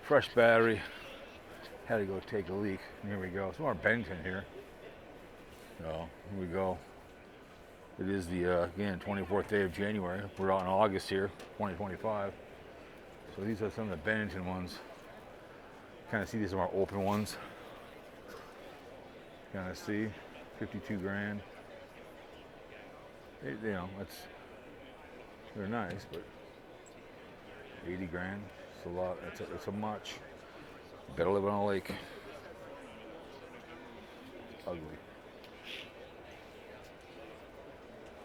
Fresh battery. Had to go take a leak. Here we go. Some more Bennington here. So here we go. It is the again 24th day of January. We're out in August here, 2025. So these are some of the Bennington ones. Kind of see these are our open ones. Kind of see, 52 grand. You know, they're nice, but 80 grand. It's a lot. It's a much. Better live on a lake. It's ugly.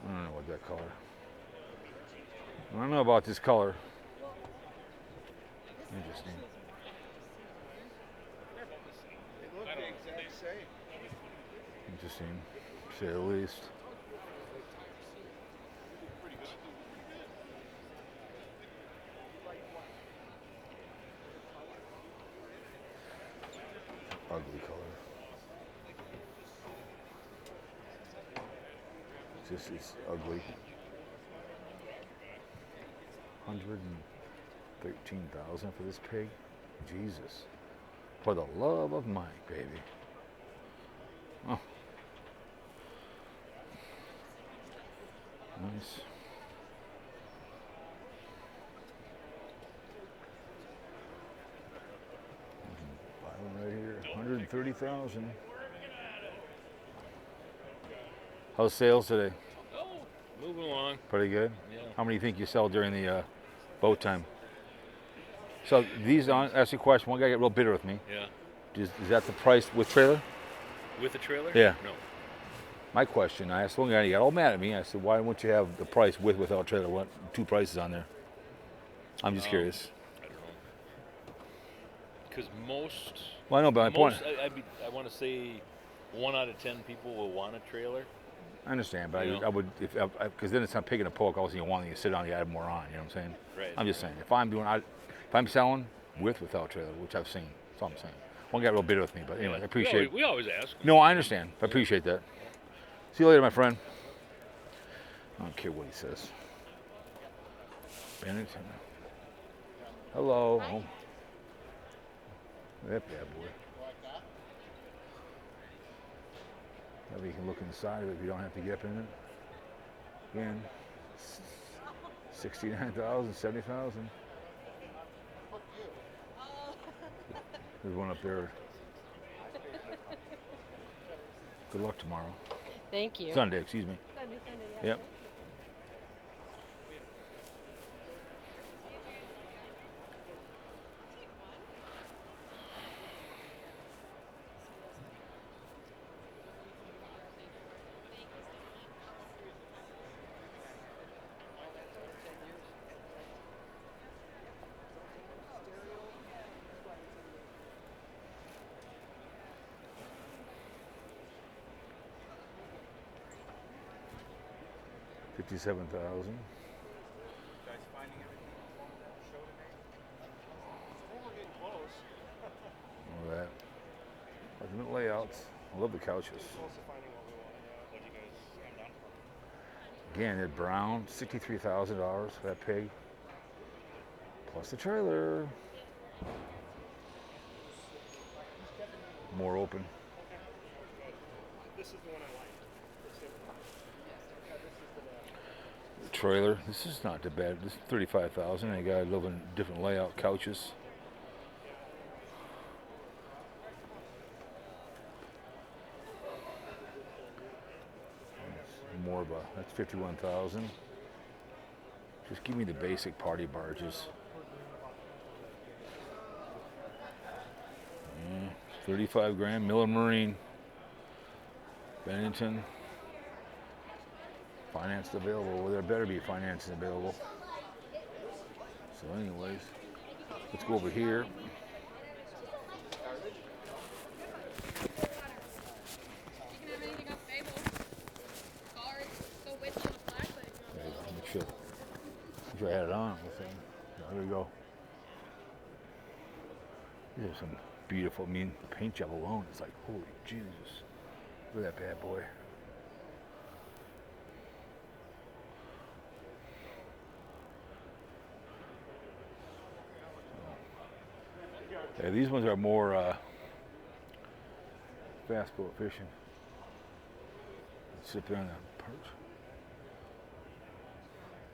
I don't know what that color. I don't know about this color. Interesting. They look the exact same. Interesting, to say the least. Ugly color. It's ugly. 113,000 for this pig. Jesus. For the love of Mike, baby. Oh. Nice. Buy one right here. 130,000. How's sales today? Oh, moving along. Pretty good. Yeah. How many do you think you sell during the boat time? So these on. Ask you a question. One guy got real bitter with me. Yeah. Is that the price with trailer? With the trailer? Yeah. No. My question, I asked one guy, he got all mad at me. I said, why wouldn't you have the price without trailer? What, two prices on there? I'm just curious. I don't know. Because most. Well, I know, but my point. I want to say 1 out of 10 people will want a trailer. I understand, but You know. I would, because then it's not picking a poke. All of a sudden you want to sit down, you add more on. You know what I'm saying? Right. I'm just saying, if I'm selling without trailer, which I've seen, that's all I'm saying. One got real bitter with me, but anyway, I appreciate it. We always ask. No, I understand. I appreciate that. See you later, my friend. I don't care what he says. Bennington. Hello. Oh. That bad boy. That way you can look inside of it if you don't have to get up in it. Again, 69,000, 70,000. There's one up there. Good luck tomorrow. Thank you. Sunday, excuse me. Sunday, yeah. Yep. $57,000. Guys finding everything on that show today? Well, we're getting close. All that. Ultimate layouts. I love the couches. Close to finding what we want. What do you guys come down for? Again, that brown, $63,000 for that pig. Plus the trailer. More open. This is the one I like. Trailer. This is not too bad. This is $35,000. And you got a little different layout couches. More of a, that's 51,000. Just give me the basic party barges. 35 grand, Miller Marine, Bennington. Financed available. Well, there better be financing available. So anyways, let's go over here. Make sure I had it on. There we go. There's some beautiful, the paint job alone, it's like, holy Jesus. Look at that bad boy. Yeah, these ones are more fast boat fishing. Sit there on the perch.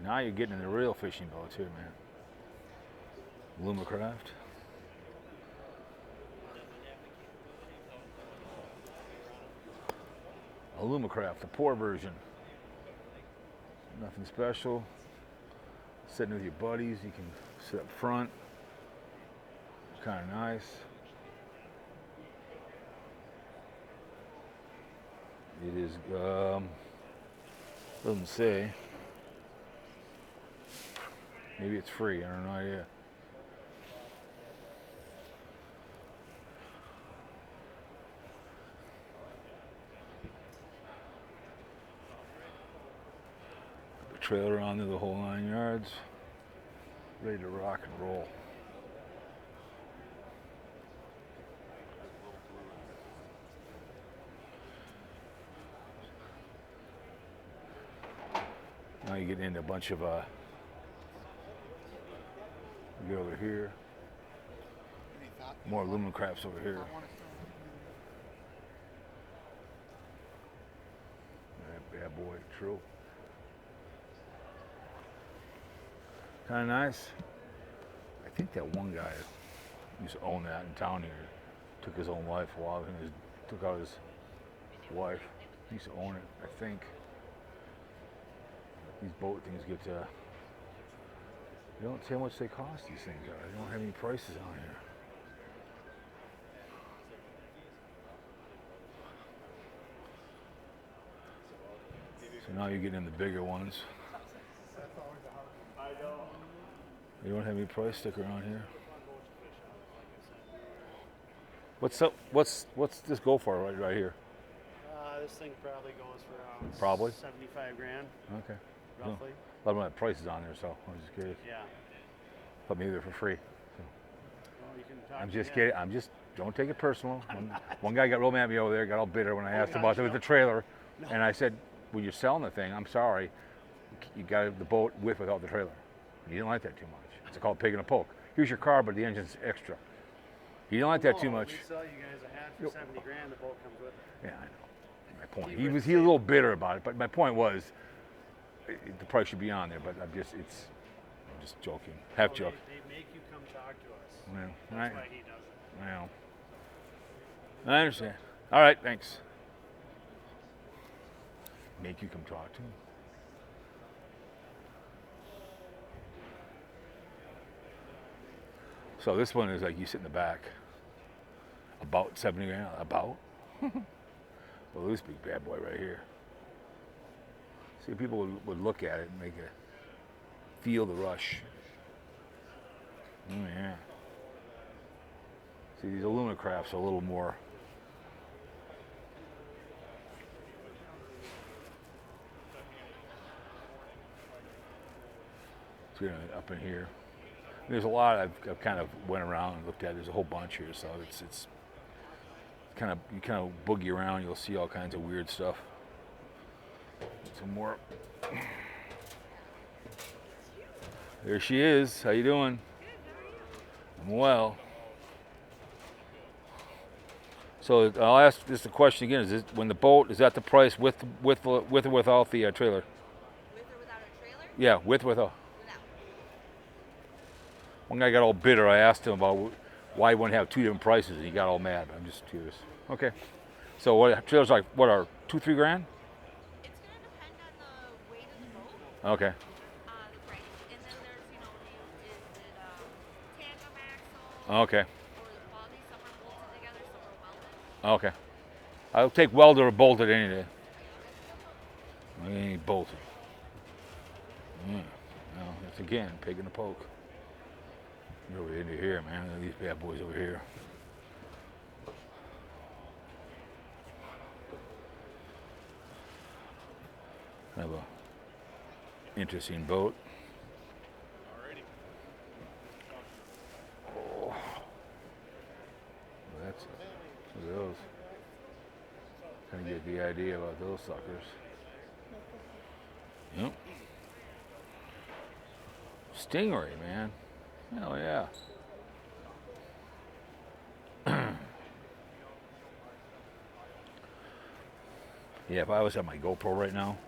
Now you're getting in the real fishing boats here, man. Lumacraft. A Lumacraft, the poor version. Nothing special. Sitting with your buddies, you can sit up front. Kind of nice. It is, doesn't say. Maybe it's free, I don't know idea. Put the trailer on there, the whole 9 yards. Ready to rock and roll. Now you get into a bunch of, you get over here, more aluminum crafts over here. That bad boy, true. Kind of nice. I think that one guy used to own that in town here. Took his own life a while, and took out his wife. He used to own it, I think. These boat things get, they don't say how much they cost, these things are. They don't have any prices on here. So now you're getting in the bigger ones. They don't have any price sticker on here. What's this go for right here? This thing probably goes for around Probably? 75 grand, Okay. roughly. A lot of them have prices on there, so I was just curious. Yeah. But maybe they're for free. Well, you can talk I'm to just him. kidding. Don't take it personal. One guy got real mad at me over there, got all bitter when I asked him about it with the trailer. No. And I said, when you're selling the thing, I'm sorry, you got the boat with without the trailer. You didn't like that too much. It's called pig in a poke. Here's your car, but the engine's extra. You didn't like that too No, much. We sell you guys a hat for 70 grand. The boat comes with it. Yeah, I know. My point. He was a little bitter about it, but my point was, the price should be on there. But I'm just joking, half joke. They make you come talk to us. Yeah, That's why he does it. Well, I understand. All right, thanks. Make you come talk to him. So this one is like you sit in the back. About 70 grand. About. Well, this big bad boy right here. See, people would look at it and make it feel the rush. Oh yeah. See, these aluminum crafts are a little more. So, up in here. There's a lot I've kind of went around and looked at. There's a whole bunch here, so it's kind of, you kind of boogie around. You'll see all kinds of weird stuff. Some more. There she is. How you doing? I'm well. So I'll ask this the question again: is this, when the boat, is that the price with or without the trailer? With or without a trailer? Yeah, with or without. Without. One guy got all bitter. I asked him about why he wouldn't have two different prices, and he got all mad. I'm just curious. Okay. So what trailers like? What are $2-3 grand? It's going to depend on the weight of the boat, Okay. the price. And then there's, is it tandem axle? Okay. Or the quality. Some are bolted together, some are welded. Okay. I'll take welded or bolted any day. I ain't bolted. Yeah. Well, that's again pig in the poke. You're over into here, man. Look at these bad boys over here. Kind of a interesting boat. Oh. Well, that's look at those. Kind of get the idea about those suckers. Yep. Stingray, man. Hell yeah. Yeah, if I was at my GoPro right now,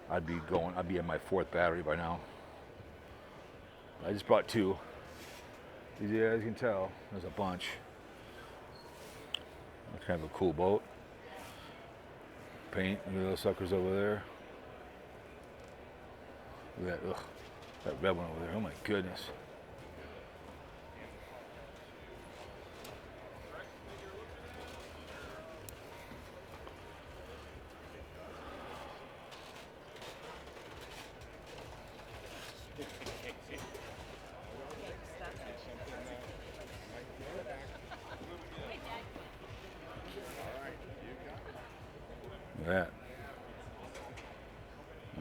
I'd be at my 4th battery by now. I just brought 2. As you guys can tell, there's a bunch. That's kind of a cool boat. Paint, look at those suckers over there. Look at that, ugh, that red one over there, oh my goodness. Look at that.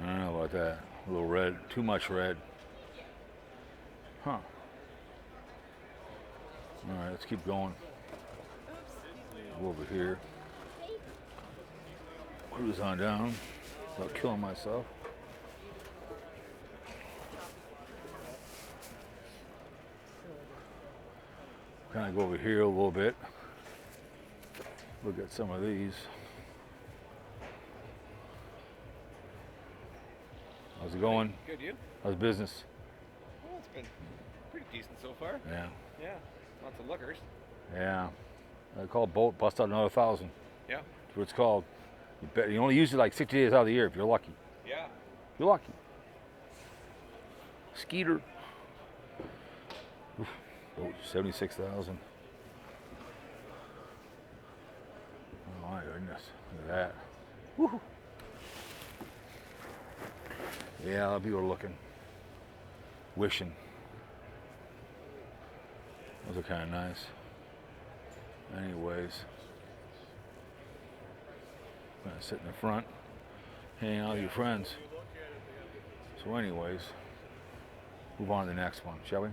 I don't know about that. A little red, too much red. Huh. All right, let's keep going. Go over here. Cruise on down without killing myself. Kind of go over here a little bit. Look at some of these. How's it going? Good, you? How's business? Well, it's been pretty decent so far. Yeah. Yeah. Lots of lookers. Yeah. I call boat, bust out another 1,000. Yeah. That's what it's called. You only use it like 60 days out of the year if you're lucky. Yeah. You're lucky. Skeeter. Oof. Boat, 76,000. Oh my goodness. Look at that. Woo. Yeah, a lot of people are looking. Wishing. Those are kind of nice. Anyways. Gonna sit in the front, hang out with your friends. So anyways, move on to the next one, shall we?